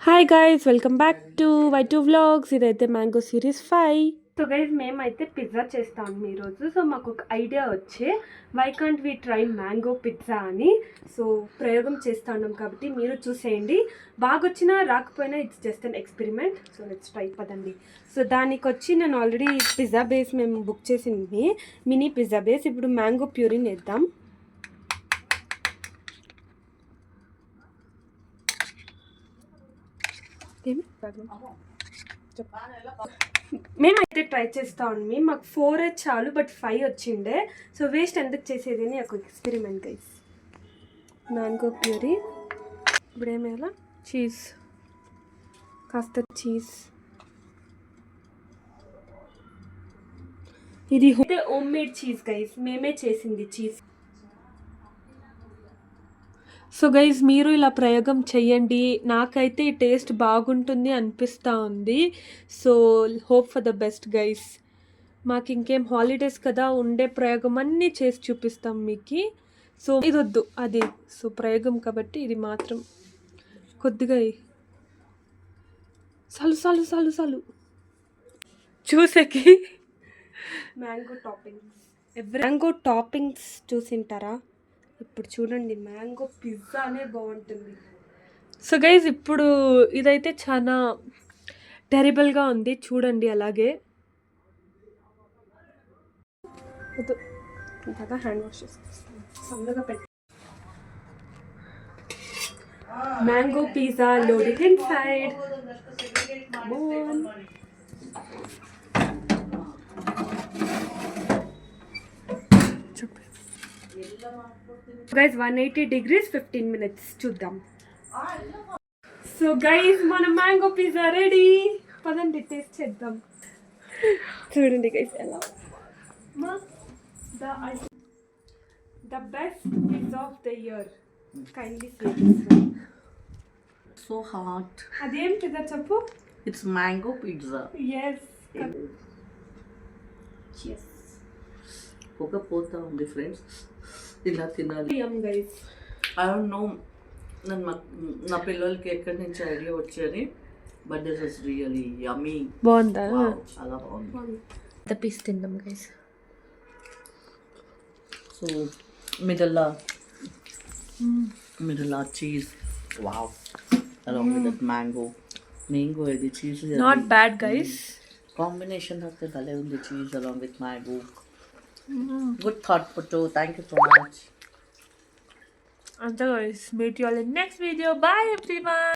Hi guys welcome back to Y2 vlogs. ఇదైతే mango series 5. So guys మేమైతే pizza చేస్తాం ఈరోజు. సో మాకు ఒక ఐడియా వచ్చే why can't we try mango pizza అని. సో ప్రయోగం చేస్తా ఉన్నాం కాబట్టి మీరు చూసేయండి. బాగా వచ్చినా రాకపోయినా it's just an experiment. So let's try పదండి. సో దానికి వచ్చి నేను ఆల్రెడీ పిజ్జా బేస్ మేము బుక్ చేసింది, మినీ పిజ్జా బేస్. ఇప్పుడు మ్యాంగో ప్యూరీని వేద్దాం. మేమైతే ట్రై చేస్తా ఉంది. మాకు 4 చాలు, బట్ 5 వచ్చిండే. సో వేస్ట్ ఎందుకు చేసేది అని ఒక ఎక్స్పెరిమెంట్ గైస్. Mango puree. ఇప్పుడు ఏమేలా చీజ్, కాస్త చీజ్. ఇది హోమ్ మేడ్ చీజ్ గైస్, మేమే చేసింది చీజ్. సో గైజ్ మీరు ఇలా ప్రయోగం చెయ్యండి. నాకైతే ఈ టేస్ట్ బాగుంటుంది అనిపిస్తూ ఉంది. So hope for the best guys. మాకు ఇంకేం హాలిడేస్ కదా, ఉండే ప్రయోగం అన్నీ చేసి చూపిస్తాం మీకు. సో ఇది వద్దు అది. సో ప్రయోగం కాబట్టి ఇది మాత్రం కొద్దిగా సాలు చూసేకి. మ్యాంగో టాపింగ్స్ చూసింటారా? ఇప్పుడు చూడండి, మ్యాంగో పిజ్జానే బాగుంటుంది. సో గైజ్ ఇప్పుడు ఇదైతే చాలా టెరిబుల్గా ఉంది చూడండి. అలాగే హ్యాండ్ వాష్ చేసుకొస్తాను. Mango pizza loaded inside. Guys 180 degrees 15 minutes చూద్దాం. సో గైస్ మన మ్యాంగో పిజ్జా రెడీ. పదండి టేస్ట్ చేద్దాం. చూడండి గైస్ ఎలా. The best pizza of the year. Kindly say so hot. అదేం పిజ్జా చెప్పు? It's mango pizza. yes yes. ఒక పోతా ఉంది ఫ్రెండ్స్, ఇలా తినాలి. ఐ డోంట్ నో నా పిల్లలకి ఎక్కడి నుంచి ఐడియా వచ్చేది, but this is really yummy. బాగుందా? చాలా బాగుంది. ద పీస్ తిందాం guys. So middle cheese. Wow. Along with that mango ఇది cheese. Not bad guys. Combination అయితే భలే ఉంది. Cheese along with mango. Good thought, Puttu. Thank you so much. And guys, meet you all in next video. Bye everyone.